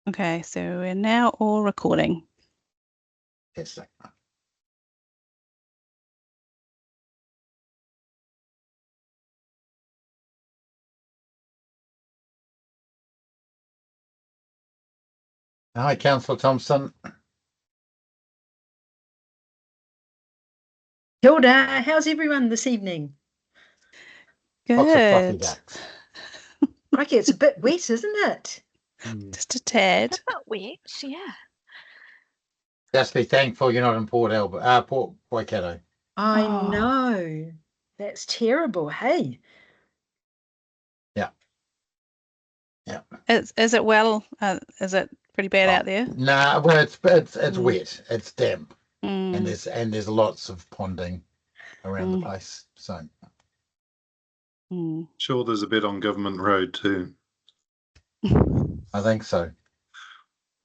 Okay, so we're now all recording. Yes. Hi, Councillor Thompson. Hilda, how's everyone this evening? Lots of fluffy Good. ducks. Crikey, it's a bit wet, isn't it? Just a tad. A bit wet, yeah. Just be thankful you're not in Port Waikato. I Oh. know. That's terrible, hey? Yeah. Yeah. Is it well? Is it pretty bad out there? Nah, well, it's wet. It's damp, Mm. and there's lots of ponding around the place. So sure, there's a bit on Government Road too. I think so.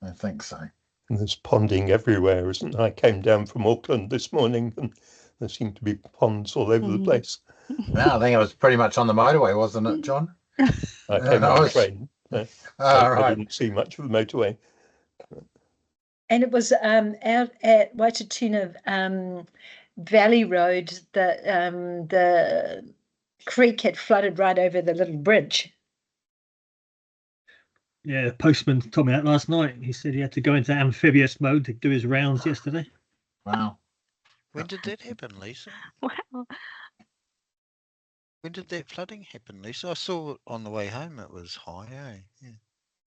I think so. And there's ponding everywhere, isn't there? I came down from Auckland this morning and there seemed to be ponds all over the place. No, I think it was pretty much on the motorway, wasn't it, John? I came on the train. I didn't see much of the motorway. And it was out at Waitatuna Valley Road that the creek had flooded right over the little bridge. Yeah, the postman told me that last night. He said he had to go into amphibious mode to do his rounds yesterday. Wow. When did that happen, Lisa? Wow. When did that flooding happen, Lisa? I saw it on the way home. It was high, eh? Yeah.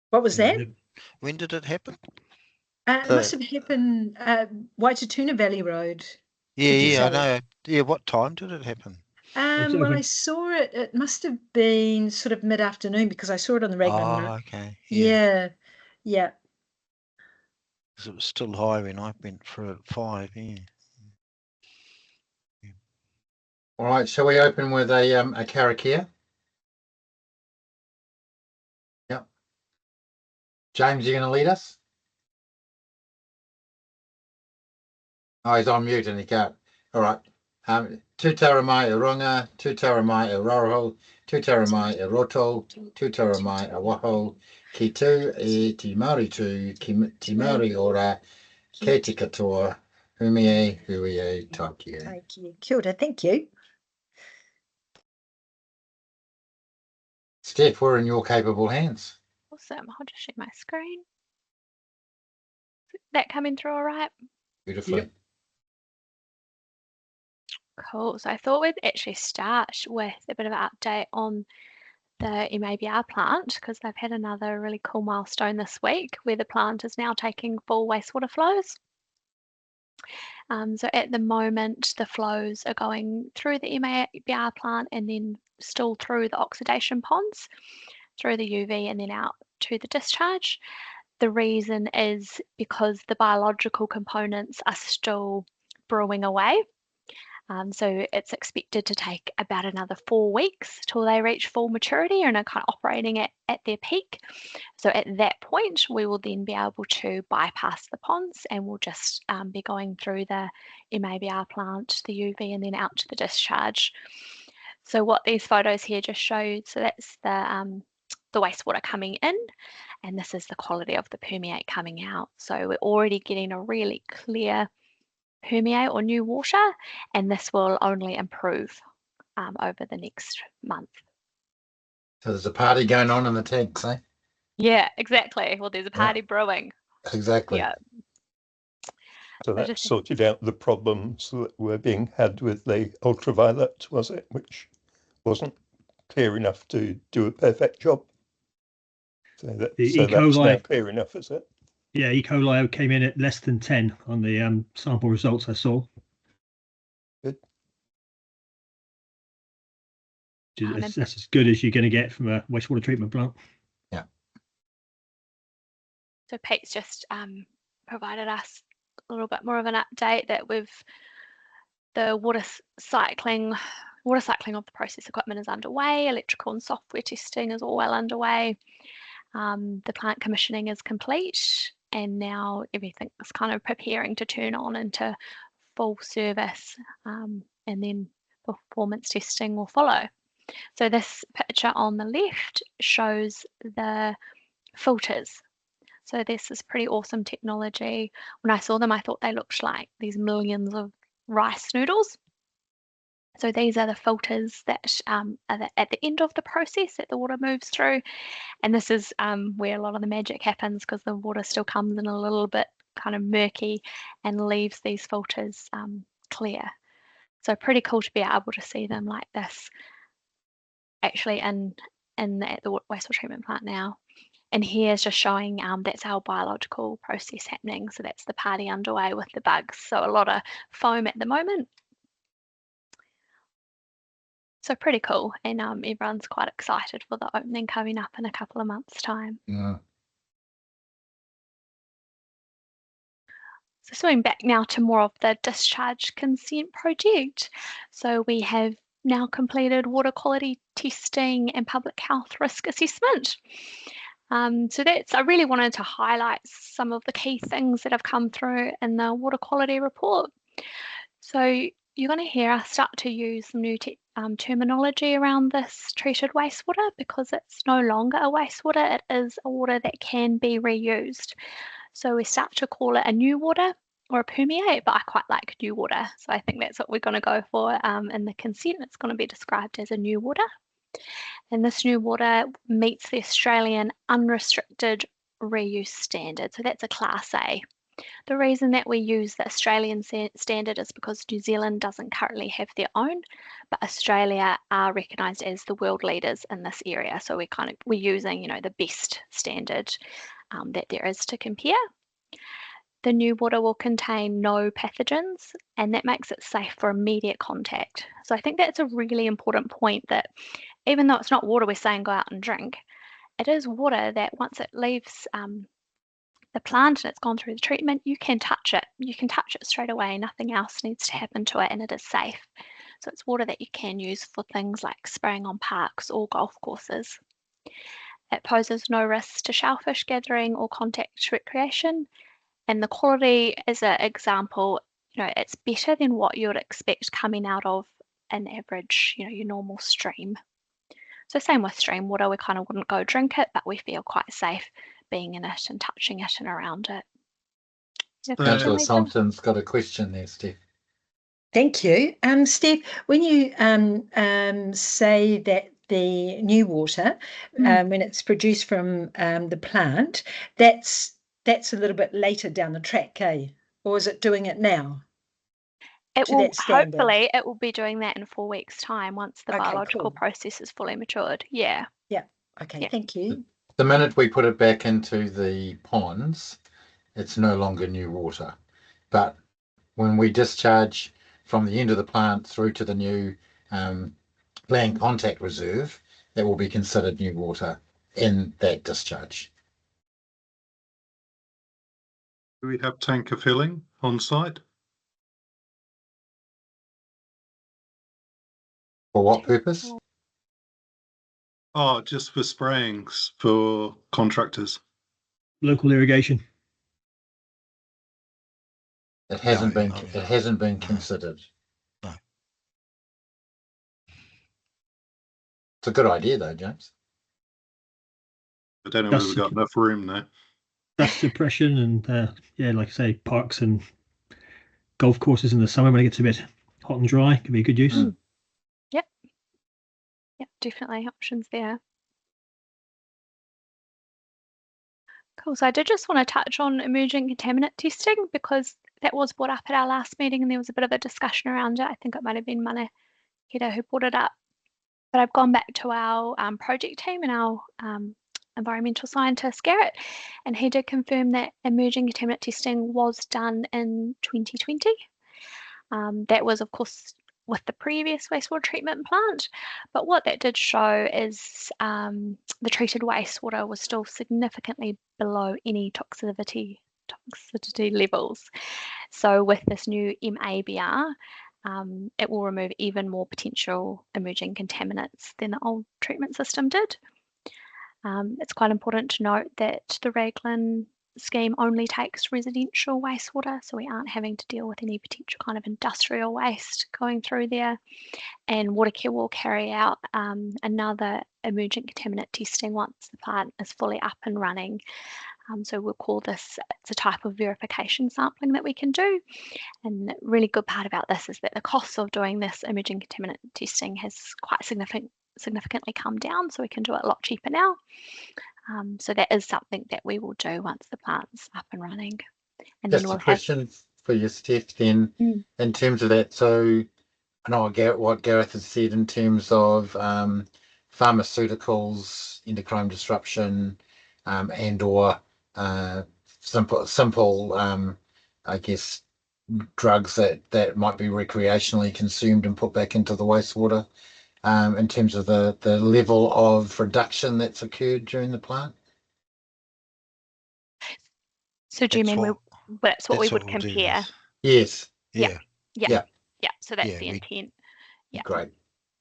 What was that? When did it happen? It must have happened Waitatuna Valley Road. Yeah, I know. Yeah, what time did it happen? Well, I saw it. It must have been sort of mid-afternoon because I saw it on the Raglan. Oh, okay. Yeah. Because it was still high when I went for 5. Yeah. All right. Shall we open with a karakia? Yep. James, you going to lead us? Oh, he's on mute and he can't. All right. Tūtara mai e ronga, tūtara mai e roroho, tūtara mai e roto, tūtara mai e waho, ki tū e ti mauri tū, ti mauri ora, kei te katoa, hui e, taiki e. Thank you. Kia ora, thank you. Steph, we're in your capable hands. Awesome. I'll just share my screen. Is that coming through all right? Beautifully. Yep. Cool. So I thought we'd actually start with a bit of an update on the MABR plant because they've had another really cool milestone this week where the plant is now taking full wastewater flows. So at the moment, the flows are going through the MABR plant and then still through the oxidation ponds, through the UV and then out to the discharge. The reason is because the biological components are still brewing away. So it's expected to take about another 4 weeks till they reach full maturity and are kind of operating at their peak. So at that point, we will then be able to bypass the ponds and we'll just be going through the MABR plant, the UV, and then out to the discharge. So what these photos here just show, so that's the wastewater coming in, and this is the quality of the permeate coming out. So we're already getting a really clear permeate or new water, and this will only improve over the next month. So there's a party going on in the tanks, eh? Yeah, exactly. Well, there's a party brewing. Exactly. Yeah. So that sorted out the problems that were being had with the ultraviolet, was it? Which wasn't clear enough to do a perfect job. So that's now clear enough, is it? Yeah, E. coli came in at less than 10 on the sample results I saw. Good. That's as good as you're going to get from a wastewater treatment plant. Yeah. So Pete's just provided us a little bit more of an update that the water cycling of the process equipment is underway. Electrical and software testing is all well underway. The plant commissioning is complete, and now everything is kind of preparing to turn on into full service, and then performance testing will follow. So this picture on the left shows the filters. So this is pretty awesome technology. When I saw them, I thought they looked like these millions of rice noodles. So these are the filters that are at the end of the process that the water moves through. And this is where a lot of the magic happens, because the water still comes in a little bit kind of murky and leaves these filters clear. So pretty cool to be able to see them like this actually at the wastewater treatment plant now. And here's just showing that's our biological process happening. So that's the party underway with the bugs. So a lot of foam at the moment. So pretty cool. And everyone's quite excited for the opening coming up in a couple of months' time. Yeah. So swinging back now to more of the discharge consent project. So we have now completed water quality testing and public health risk assessment. So I really wanted to highlight some of the key things that have come through in the water quality report. So you're going to hear us start to use some new terminology around this treated wastewater, because it's no longer a wastewater, it is a water that can be reused. So we start to call it a new water or a permeate, but I quite like new water. So I think that's what we're going to go for in the consent. It's going to be described as a new water. And this new water meets the Australian unrestricted reuse standard. So that's a Class A. The reason that we use the Australian standard is because New Zealand doesn't currently have their own, but Australia are recognised as the world leaders in this area. So we're using, the best standard that there is to compare. The new water will contain no pathogens, and that makes it safe for immediate contact. So I think that's a really important point, that even though it's not water we're saying go out and drink, it is water that once it leaves the plant and it's gone through the treatment, you can touch it. You can touch it straight away. Nothing else needs to happen to it, and it is safe. So it's water that you can use for things like spraying on parks or golf courses. It poses no risks to shellfish gathering or contact recreation. And the quality, as an example, it's better than what you would expect coming out of an average, your normal stream. So same with stream water, we kind of wouldn't go drink it, but we feel quite safe being in it and touching it and around it. Councillor Thompson's got a question there, Steph. Thank you. Steph, when you say that the new water, when it's produced from the plant, that's a little bit later down the track, eh? Or is it doing it now? Hopefully it will be doing that in 4 weeks' time once the biological cool. process is fully matured. Yeah. Yeah. Okay. Yeah. Thank you. The minute we put it back into the ponds, it's no longer new water. But when we discharge from the end of the plant through to the new land contact reserve, that will be considered new water in that discharge. Do we have tanker filling on site? For what purpose? Oh, just for spraying for contractors. Local irrigation. It hasn't been considered. No. It's a good idea though, James. I don't know whether we've got enough room now. Dust suppression and yeah, like I say, parks and golf courses in the summer when it gets a bit hot and dry can be a good use. Yep, definitely options there. Cool. So I did just want to touch on emerging contaminant testing, because that was brought up at our last meeting and there was a bit of a discussion around it. I think it might have been Mana Hira who brought it up. But I've gone back to our project team and our environmental scientist, Garrett, and he did confirm that emerging contaminant testing was done in 2020. That was, of course, with the previous wastewater treatment plant, but what that did show is the treated wastewater was still significantly below any toxicity levels. So with this new MABR, it will remove even more potential emerging contaminants than the old treatment system did. It's quite important to note that the Raglan scheme only takes residential wastewater, so we aren't having to deal with any potential kind of industrial waste going through there. And Watercare will carry out another emergent contaminant testing once the plant is fully up and running So we'll call this, it's a type of verification sampling that we can do. And the really good part about this is that the cost of doing this emerging contaminant testing has quite significantly come down, so we can do it a lot cheaper now. So that is something that we will do once the plant's up and running. And Just then we'll a question for your Steph then, in terms of that. So I know what Gareth has said in terms of pharmaceuticals, endocrine disruption, and or simple I guess drugs that might be recreationally consumed and put back into the wastewater, in terms of the level of reduction that's occurred during the plant. So do you mean that's what we would we'll compare? Yes. Yeah. So that's the intent. Yeah. Great.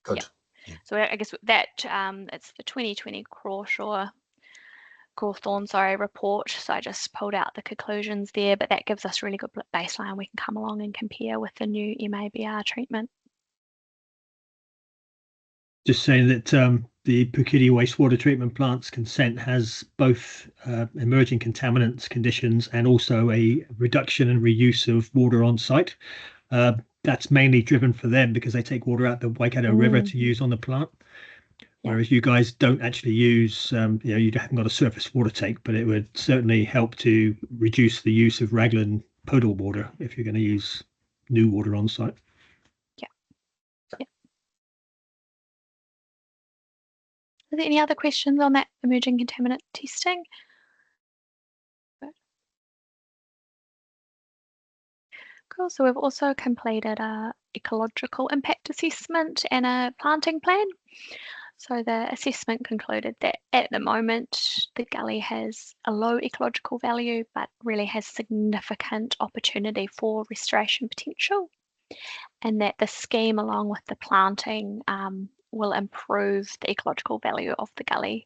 Good. Yeah. So I guess that it's the 2020 Cawthorne report. So I just pulled out the conclusions there, but that gives us really good baseline. We can come along and compare with the new MABR treatment. Just saying that the Puketi wastewater treatment plant's consent has both emerging contaminants conditions and also a reduction and reuse of water on site. That's mainly driven for them because they take water out the Waikato River to use on the plant. Whereas you guys don't actually use, you haven't got a surface water tank, but it would certainly help to reduce the use of Raglan potable water if you're going to use new water on site. Are there any other questions on that emerging contaminant testing? Cool. So we've also completed a ecological impact assessment and a planting plan. So the assessment concluded that at the moment the gully has a low ecological value, but really has significant opportunity for restoration potential, and that the scheme along with the planting will improve the ecological value of the gully.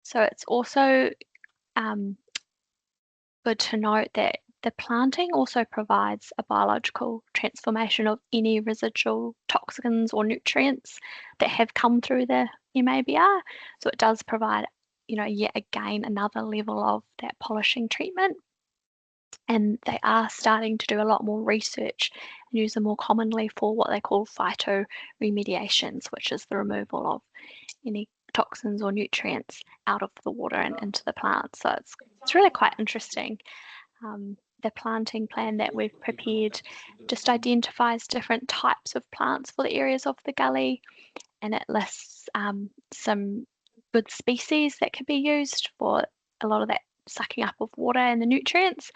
So it's also good to note that the planting also provides a biological transformation of any residual toxins or nutrients that have come through the MABR. So it does provide, yet again, another level of that polishing treatment. And they are starting to do a lot more research and use them more commonly for what they call phytoremediations, which is the removal of any toxins or nutrients out of the water and into the plant. So it's really quite interesting. The planting plan that we've prepared just identifies different types of plants for the areas of the gully, and it lists some good species that can be used for a lot of that sucking up of water and the nutrients,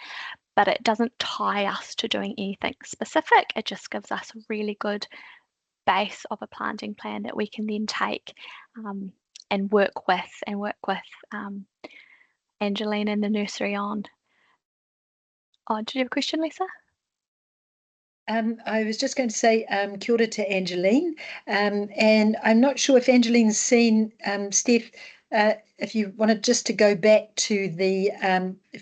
but it doesn't tie us to doing anything specific. It just gives us a really good base of a planting plan that we can then take and work with Angeline in the nursery on. Oh, did you have a question, Lisa? I was just going to say kia ora to Angeline, and I'm not sure if Angeline's seen, Steph, if you wanted just to go back to the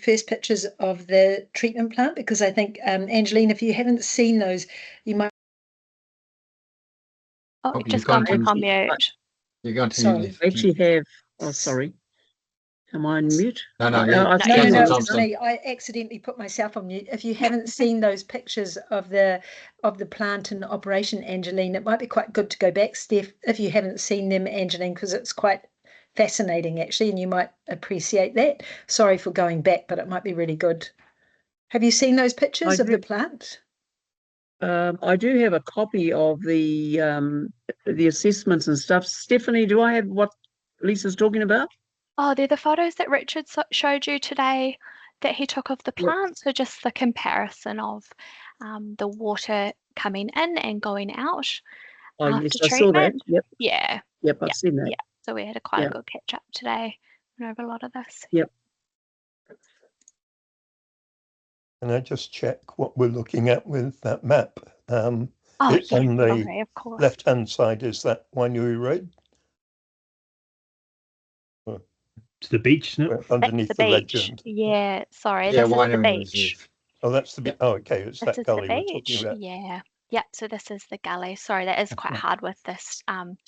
first pictures of the treatment plant, because I think, Angeline, if you haven't seen those, you might... Oh, you've just gone back on mute. You're going to Sorry. I actually have, sorry. Am I on mute? No, it's me. I accidentally put myself on mute. If you haven't seen those pictures of the plant in operation, Angeline, it might be quite good to go back, Steph, if you haven't seen them, Angeline, because it's quite fascinating actually, and you might appreciate that. Sorry for going back, but it might be really good. Have you seen those pictures of the plant? I do have a copy of the assessments and stuff. Stephanie, do I have what Lisa's talking about? Oh, they're the photos that Richard showed you today that he took of the plants. So just the comparison of the water coming in and going out after yes, I treatment. saw that. Yep. Yep, I've seen that. Yeah. So we had quite a good catch up today. Went over a lot of this. Yep. Can I just check what we're looking at with that map? It's on the sorry, of course. left-hand side. Is that Wainui Road? To the beach, isn't it? Underneath the the beach. legend. Yeah, sorry, this is the beach. Oh, that's the beach. Oh, okay, it's This that is gully the we're talking beach. about. Yeah, so this is the gully. Sorry, that is quite hard with this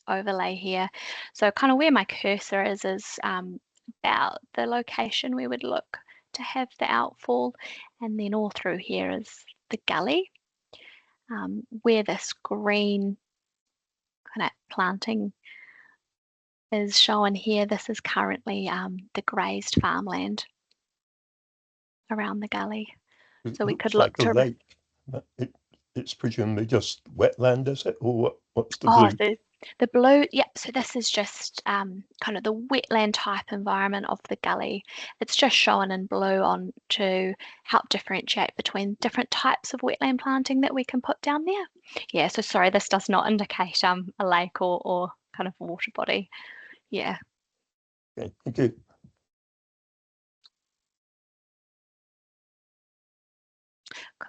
overlay here. So kind of where my cursor is about the location we would look to have the outfall, and then all through here is the gully, where this green kind of planting is shown here. This is currently the grazed farmland around the gully. So we could look like a to lake. But it's presumably just wetland, is it? Or what's the blue? The blue, yeah, so this is just kind of the wetland type environment of the gully. It's just shown in blue on to help differentiate between different types of wetland planting that we can put down there. Yeah, so sorry, this does not indicate a lake or kind of water body. Yeah. Okay, thank you.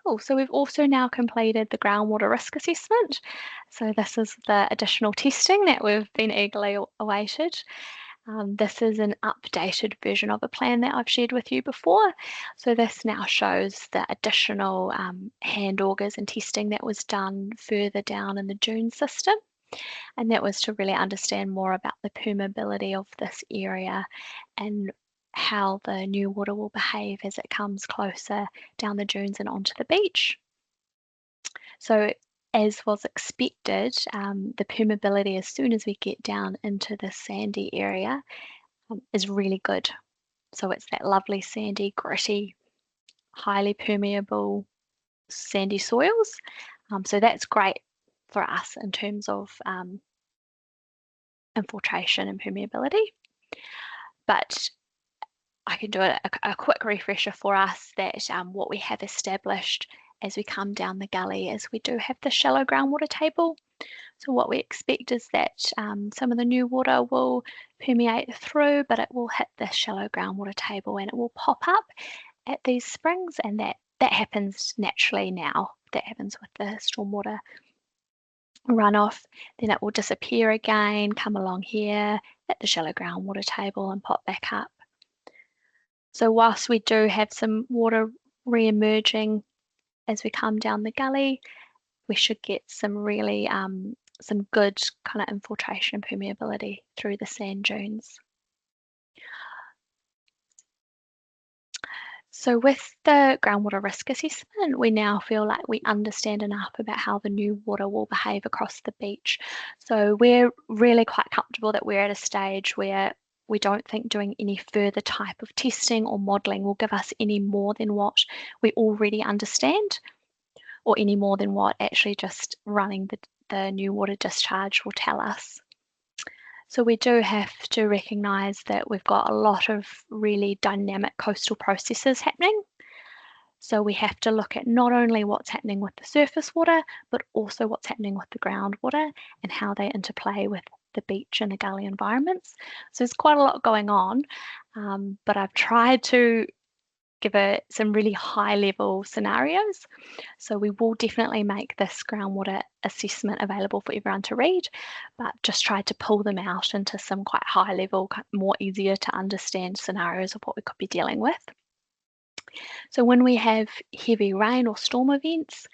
Cool. So we've also now completed the groundwater risk assessment. So this is the additional testing that we've been eagerly awaited. This is an updated version of a plan that I've shared with you before. So this now shows the additional hand augers and testing that was done further down in the dune system. And that was to really understand more about the permeability of this area and how the new water will behave as it comes closer down the dunes and onto the beach. So as was expected, the permeability as soon as we get down into the sandy area is really good. So it's that lovely sandy, gritty, highly permeable sandy soils. So that's great for us in terms of infiltration and permeability. But I can do a quick refresher for us that what we have established as we come down the gully is we do have the shallow groundwater table. So what we expect is that some of the new water will permeate through, but it will hit the shallow groundwater table and it will pop up at these springs, and that happens naturally now. That happens with the stormwater runoff. Then it will disappear again, come along here at the shallow groundwater table and pop back up. So whilst we do have some water re-emerging as we come down the gully, we should get some really some good kind of infiltration and permeability through the sand dunes. So with the groundwater risk assessment, we now feel like we understand enough about how the new water will behave across the beach. So we're really quite comfortable that we're at a stage where we don't think doing any further type of testing or modelling will give us any more than what we already understand, or any more than what actually just running the new water discharge will tell us. So we do have to recognise that we've got a lot of really dynamic coastal processes happening. So we have to look at not only what's happening with the surface water, but also what's happening with the groundwater and how they interplay with the beach and the gully environments. So there's quite a lot going on, but I've tried to give some really high level scenarios. So we will definitely make this groundwater assessment available for everyone to read, but just tried to pull them out into some quite high level, more easier to understand scenarios of what we could be dealing with. So when we have heavy rain or storm events,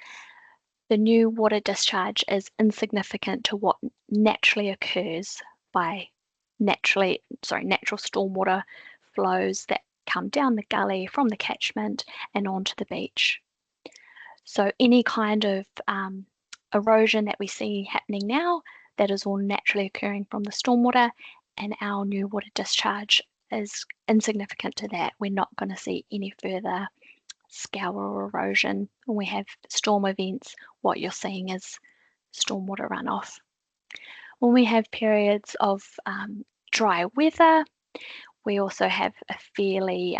the new water discharge is insignificant to what naturally occurs by natural stormwater flows that come down the gully from the catchment and onto the beach. So any kind of erosion that we see happening now, that is all naturally occurring from the stormwater, and our new water discharge is insignificant to that. We're not going to see any further scour or erosion. When we have storm events, what you're seeing is stormwater runoff. When we have periods of dry weather, we also have a fairly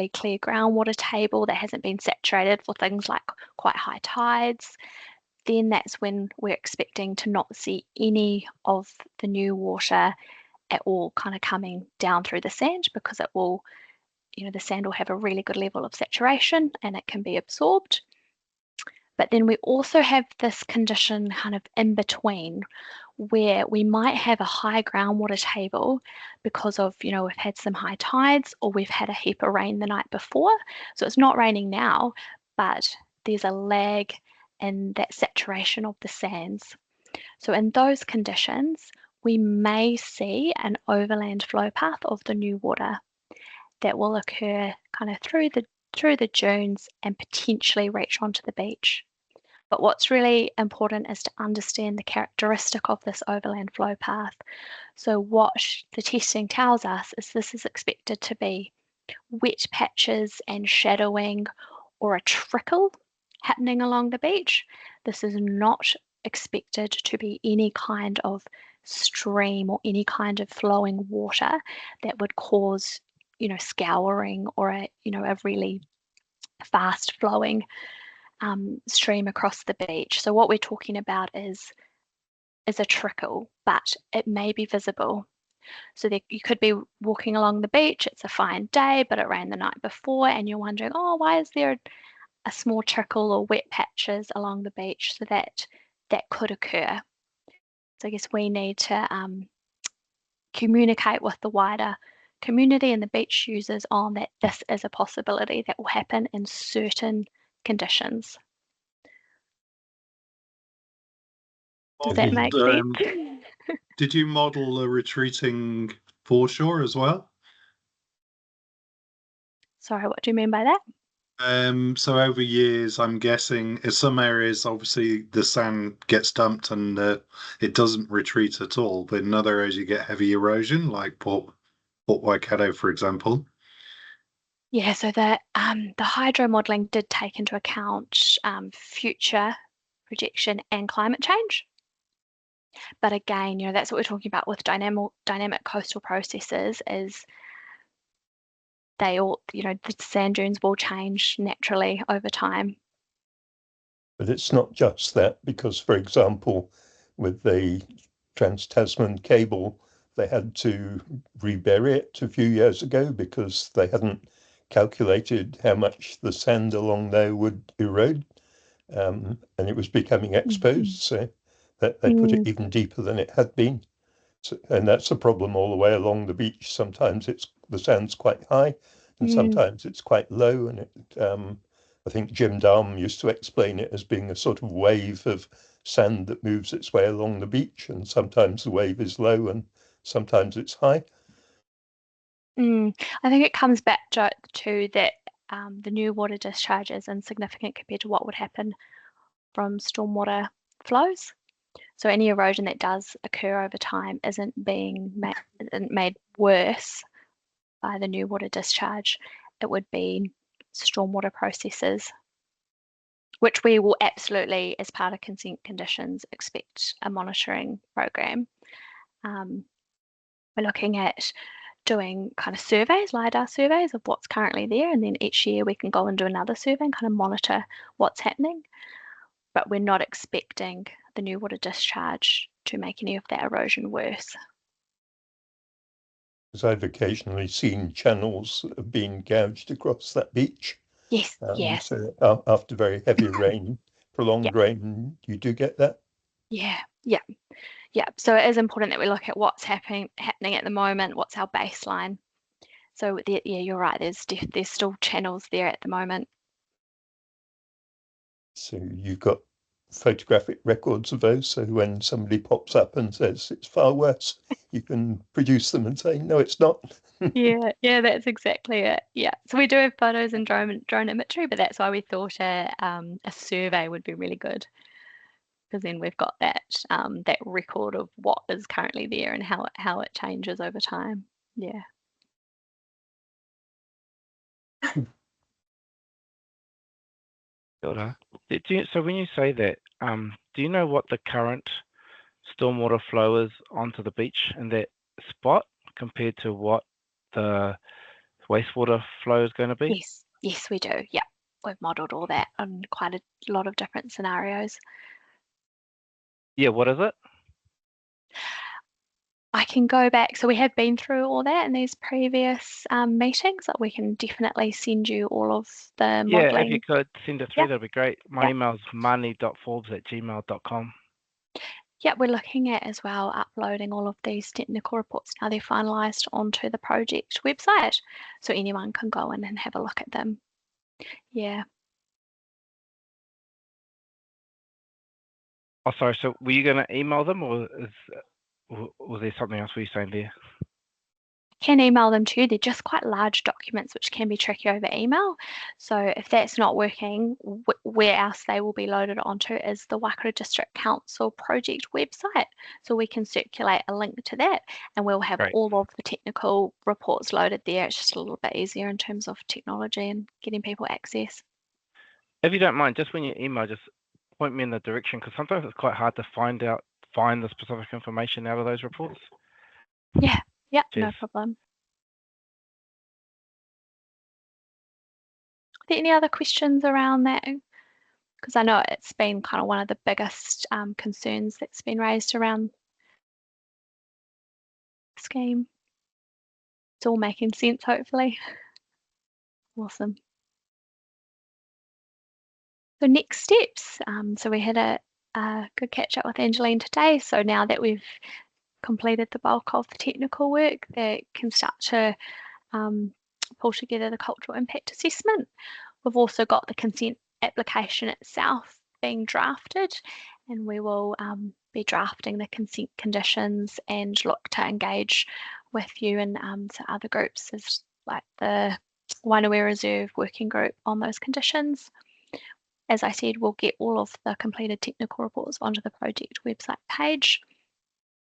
clear groundwater table that hasn't been saturated for things like quite high tides. Then that's when we're expecting to not see any of the new water at all kind of coming down through the sand, because it will, the sand will have a really good level of saturation and it can be absorbed. But then we also have this condition kind of in between, where we might have a high groundwater table because of, we've had some high tides or we've had a heap of rain the night before. So it's not raining now, but there's a lag in that saturation of the sands. So in those conditions, we may see an overland flow path of the new water that will occur kind of through the dunes and potentially reach onto the beach. But what's really important is to understand the characteristic of this overland flow path. So what the testing tells us is this is expected to be wet patches and shadowing or a trickle happening along the beach. This is not expected to be any kind of stream or any kind of flowing water that would cause, scouring or a really fast flowing stream across the beach. So what we're talking about is a trickle, but it may be visible. So you could be walking along the beach, it's a fine day, but it rained the night before, and you're wondering, oh, why is there a small trickle or wet patches along the beach? So that could occur. So I guess we need to communicate with the wider community and the beach users on that this is a possibility that will happen in certain conditions. Does that make sense? Did you model a retreating foreshore as well? Sorry, what do you mean by that? So over years, I'm guessing in some areas, obviously the sand gets dumped and it doesn't retreat at all. But in other areas, you get heavy erosion, like Port Waikato, for example. Yeah, so the hydro modelling did take into account future projection and climate change. But again, that's what we're talking about with dynamic coastal processes is they all, the sand dunes will change naturally over time. But it's not just that, because, for example, with the Trans-Tasman cable, they had to rebury it a few years ago because they hadn't calculated how much the sand along there would erode, and it was becoming exposed, so that they put it even deeper than it had been. So, and that's a problem all the way along the beach. Sometimes the sand's quite high, and sometimes it's quite low, and I think Jim Darm used to explain it as being a sort of wave of sand that moves its way along the beach, and sometimes the wave is low and sometimes it's high. I think it comes back to that the new water discharge is insignificant compared to what would happen from stormwater flows. So any erosion that does occur over time isn't being made worse by the new water discharge. It would be stormwater processes, which we will absolutely, as part of consent conditions, expect a monitoring program. We're looking at doing kind of surveys, LiDAR surveys of what's currently there, and then each year we can go and do another survey and kind of monitor what's happening. But we're not expecting the new water discharge to make any of that erosion worse. Because I've occasionally seen channels that have been gouged across that beach. Yes, yes. So after very heavy rain, prolonged rain, you do get that? Yeah. So it is important that we look at what's happening at the moment, what's our baseline. So yeah, you're right, there's still channels there at the moment. So you've got photographic records of those, so when somebody pops up and says it's far worse, you can produce them and say, no, it's not. Yeah, that's exactly it. Yeah, so we do have photos and drone imagery, but that's why we thought a survey would be really good, because then we've got that that record of what is currently there and how it changes over time. Yeah. So when you say that, do you know what the current stormwater flow is onto the beach in that spot compared to what the wastewater flow is going to be? Yes, we do. Yeah, we've modelled all that on quite a lot of different scenarios. Yeah, what is it? I can go back. So we have been through all that in these previous meetings. We can definitely send you all of the modelling. Yeah, if you could send it through, that'd be great. My email is marnie.forbes@gmail.com. Yeah, we're looking at as well uploading all of these technical reports now they're finalised onto the project website, so anyone can go in and have a look at them. Yeah. Oh, sorry. So were you going to email them, or is was there something else were you saying there? Can email them to you. They're just quite large documents which can be tricky over email. So if that's not working, where else they will be loaded onto is the Waikato District Council project website. So we can circulate a link to that and we'll have Great. all of the technical reports loaded there. It's just a little bit easier in terms of technology and getting people access. If you don't mind, just when you email, just point me in the direction, because sometimes it's quite hard to find the specific information out of those reports. Yeah, no Cheers. problem. Are there any other questions around that? Because I know it's been kind of one of the biggest concerns that's been raised around the scheme. It's all making sense, hopefully. Awesome. So next steps. So we had a good catch up with Angeline today. So now that we've completed the bulk of the technical work, they can start to pull together the cultural impact assessment. We've also got the consent application itself being drafted, and we will be drafting the consent conditions and look to engage with you and so other groups as like the Wainui Reserve working group on those conditions. As I said, we'll get all of the completed technical reports onto the project website page.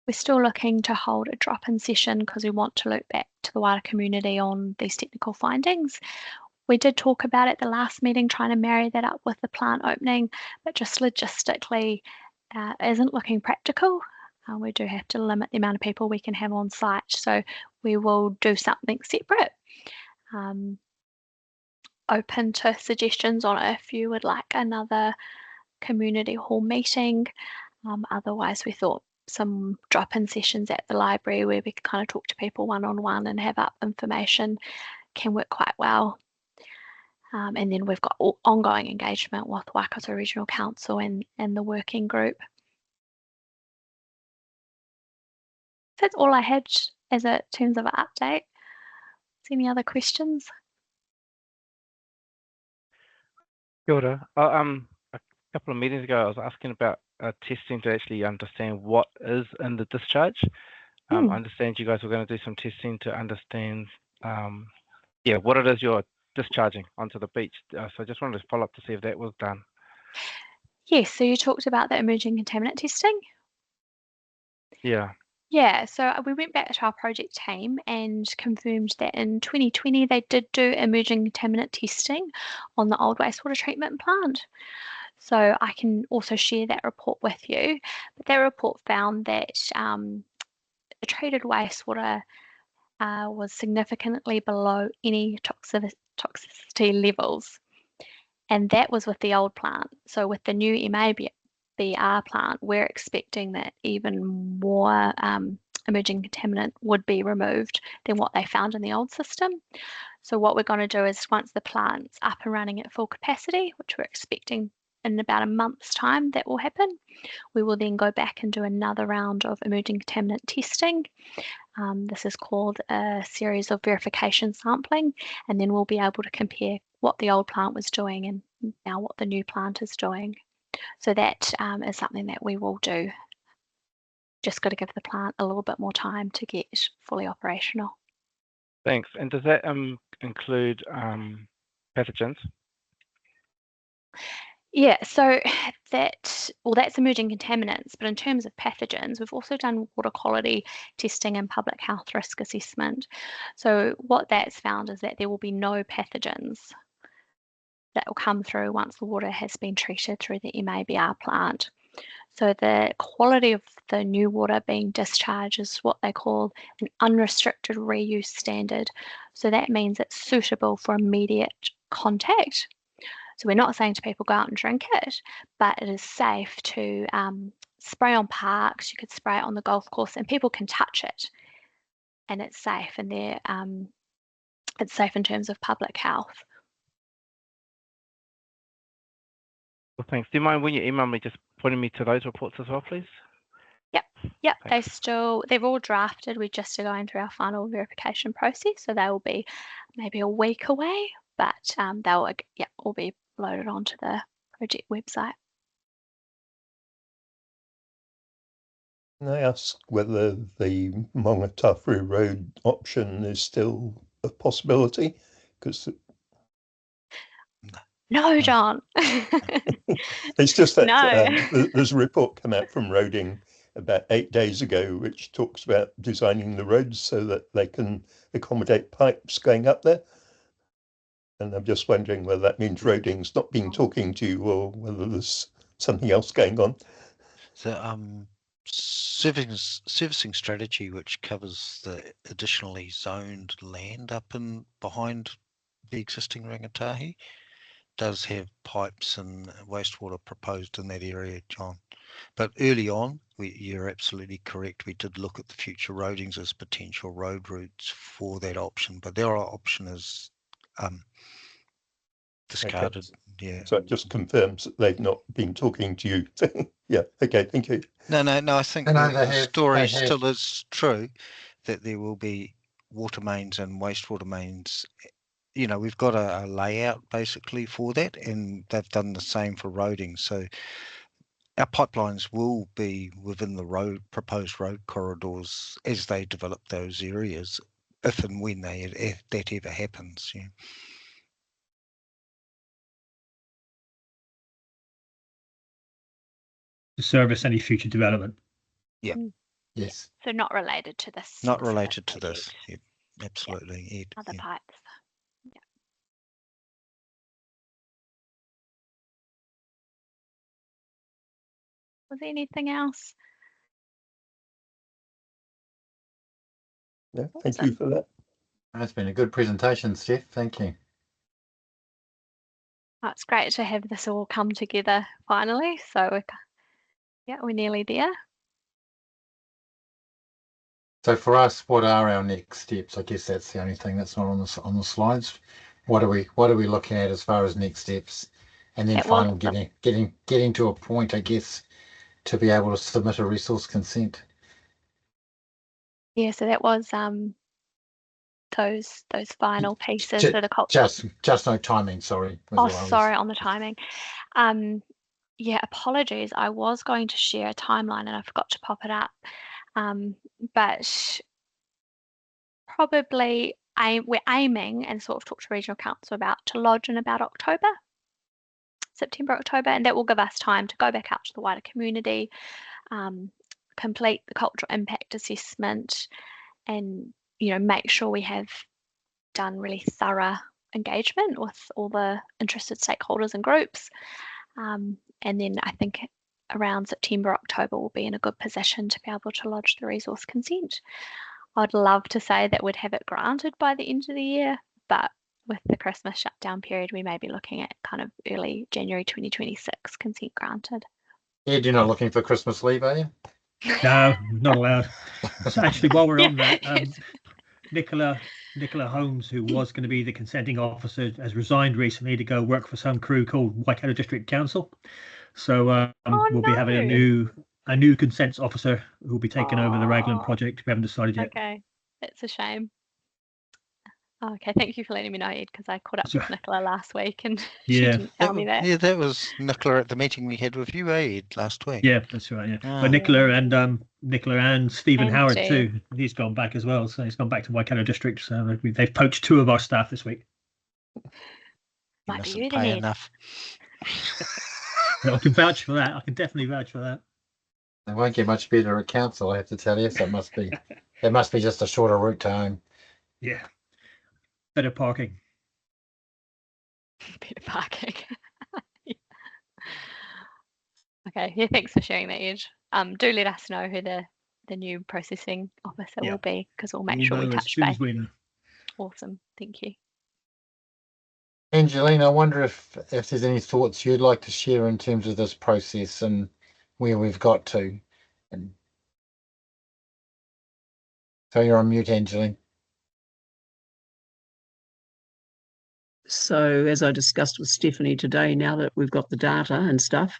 We're still looking to hold a drop-in session because we want to look back to the wider community on these technical findings. We did talk about at the last meeting trying to marry that up with the plant opening, but just logistically isn't looking practical. We do have to limit the amount of people we can have on site, so we will do something separate. Open to suggestions on if you would like another community hall meeting. Otherwise, we thought some drop-in sessions at the library where we could kind of talk to people one-on-one and have up information can work quite well. And then we've got ongoing engagement with Waikato Regional Council and the working group. That's all I had as a terms of an update. Any other questions? Kia ora. A couple of meetings ago, I was asking about testing to actually understand what is in the discharge. I understand you guys were going to do some testing to understand, what it is you're discharging onto the beach. So I just wanted to follow up to see if that was done. Yes, so you talked about the emerging contaminant testing? Yeah. Yeah, so we went back to our project team and confirmed that in 2020 they did do emerging contaminant testing on the old wastewater treatment plant. So I can also share that report with you. But that report found that the treated wastewater was significantly below any toxicity levels. And that was with the old plant. So with the new MABR plant, we're expecting that even more emerging contaminant would be removed than what they found in the old system. So what we're going to do is once the plant's up and running at full capacity, which we're expecting in about a month's time that will happen, we will then go back and do another round of emerging contaminant testing. This is called a series of verification sampling, and then we'll be able to compare what the old plant was doing and now what the new plant is doing. So that is something that we will do. Just got to give the plant a little bit more time to get fully operational. Thanks. And does that include pathogens? Yeah, so that's emerging contaminants, but in terms of pathogens, we've also done water quality testing and public health risk assessment. So what that's found is that there will be no pathogens that will come through once the water has been treated through the MABR plant. So the quality of the new water being discharged is what they call an unrestricted reuse standard. So that means it's suitable for immediate contact. So we're not saying to people go out and drink it, but it is safe to spray on parks. You could spray it on the golf course, and people can touch it, and it's safe. And it's safe in terms of public health. Well, thanks. Do you mind when you email me just pointing me to those reports as well, please? Yep. Thanks. They've all drafted. We're just going through our final verification process, so they will be maybe a week away, but they'll all be loaded onto the project website. Can I ask whether the Mongatafu Road option is still a possibility? Because No, John. it's just that No. there's a report come out from Roading about 8 days ago, which talks about designing the roads so that they can accommodate pipes going up there. And I'm just wondering whether that means Roading's not been talking to you or whether there's something else going on. The servicing strategy, which covers the additionally zoned land up and behind the existing rangatahi, does have pipes and wastewater proposed in that area, John. But early on, you're absolutely correct. We did look at the future roadings as potential road routes for that option, but their option is discarded. Okay. Yeah. So it just confirms that they've not been talking to you. Yeah. Okay. Thank you. No. I think the story still is true that there will be water mains and wastewater mains. You know, we've got a layout basically for that, and they've done the same for roading. So our pipelines will be within the proposed road corridors as they develop those areas, if and when that ever happens. Yeah. To service any future development. Yeah. Yes. So not related to this. Not specific related to project. this. Yeah, absolutely. Yeah. Ed, Other yeah. pipes. Yeah. Was there anything else? Yeah. Thank you for that. That's been a good presentation, Steph. Thank you. Oh, it's great to have this all come together finally. So we're nearly there. So for us, what are our next steps? I guess that's the only thing that's not on the slides. What are we looking at as far as next steps? And then finally getting to a point, I guess, to be able to submit a resource consent. Yeah, so that was those final pieces of the cultural. Just no timing, sorry. Sorry on the timing. Yeah, apologies. I was going to share a timeline and I forgot to pop it up. But probably we're aiming and sort of talk to regional council about to lodge in about September, October, and that will give us time to go back out to the wider community, complete the cultural impact assessment, and make sure we have done really thorough engagement with all the interested stakeholders and groups. And then I think around September, October, we'll be in a good position to be able to lodge the resource consent. I'd love to say that we'd have it granted by the end of the year, but with the Christmas shutdown period, we may be looking at kind of early January 2026 consent granted. Ed, you're not looking for Christmas leave, are you? No, not allowed. So actually, while we're on that, Nicola Holmes, who was going to be the consenting officer, has resigned recently to go work for some crew called Waikato District Council. So we'll be having a new consents officer who will be taking over the Raglan project. We haven't decided yet. Okay, that's a shame. Okay, thank you for letting me know, Ed, because I caught up with Nicola last week and she didn't tell me that. Yeah, that was Nicola at the meeting we had with you, Ed, last week. Yeah, that's right. Yeah, but Nicola and Stephen Howard too. He's gone back as well, so he's gone back to Waikato District. So they've poached 2 of our staff this week. Might be you pay enough. I can vouch for that. I can definitely vouch for that. They won't get much better at council, I have to tell you. So it must be just a shorter route to home. Yeah. Better parking. Better parking. Okay. Yeah. Thanks for sharing that, Ed. Do let us know who the new processing officer will be, because we'll make sure we touch base. Awesome. Thank you. Angelina, I wonder if there's any thoughts you'd like to share in terms of this process and where we've got to. So you're on mute, Angelina. So as I discussed with Stephanie today, now that we've got the data and stuff,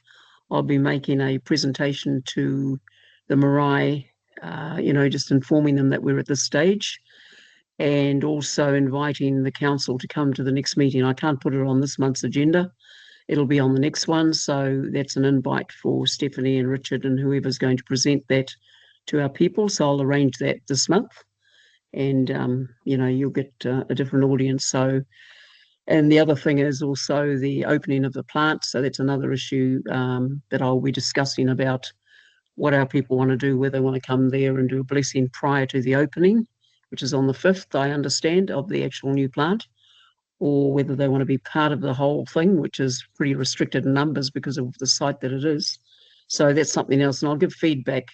I'll be making a presentation to the marae, just informing them that we're at this stage, and also inviting the council to come to the next meeting. I can't put it on this month's agenda. It'll be on the next one. So that's an invite for Stephanie and Richard and whoever's going to present that to our people. So I'll arrange that this month, and you'll get a different audience. So, and the other thing is also the opening of the plant. So that's another issue that I'll be discussing about what our people want to do, whether they want to come there and do a blessing prior to the opening, which is on the 5th, I understand, of the actual new plant, or whether they want to be part of the whole thing, which is pretty restricted in numbers because of the site that it is. So that's something else, and I'll give feedback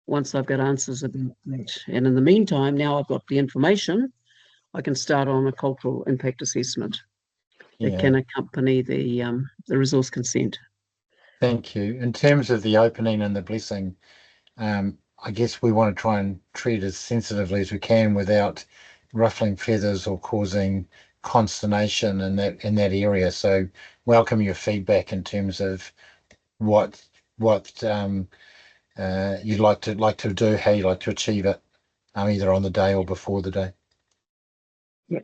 once I've got answers about that. And in the meantime, now I've got the information, I can start on a cultural impact assessment that can accompany the resource consent. Thank you. In terms of the opening and the blessing, I guess we want to try and treat as sensitively as we can without ruffling feathers or causing consternation in that area. So welcome your feedback in terms of what you'd like to do, how you like to achieve it, either on the day or before the day. Yeah,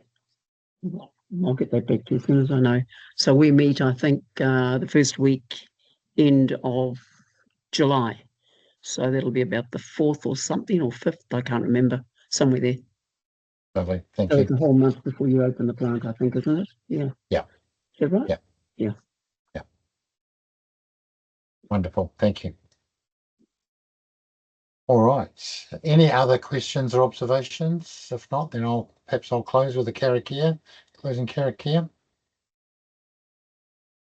I'll get that back to you as soon as I know. So we meet, I think, the first week end of July. So that'll be about the 4th or something, or 5th, I can't remember, somewhere there. Lovely, thank So you. it's a whole month before you open the plant, I think, isn't it? Yeah. Yeah. Is that right? Yeah. Yeah. Yeah. Wonderful, thank you. All right. Any other questions or observations? If not, then perhaps I'll close with a karakia. Closing karakia.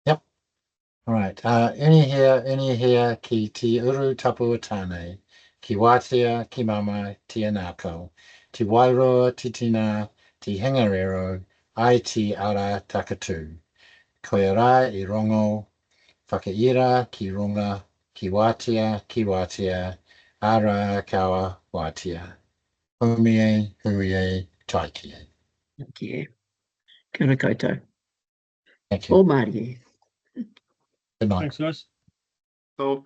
Yep. All right. Any here ki te uru tapu atane, ki wātea, ki mama, ti anako, ti wairoa, ti tina, ti hingarero, ai ti ara takatu. Koe rā I rongo, whakaira ki runga, ki wātea, ara kawa wātea. Huie, taikie. Thank you. Kia koutou. Thank you. O Māori. Good night. Thanks, guys. So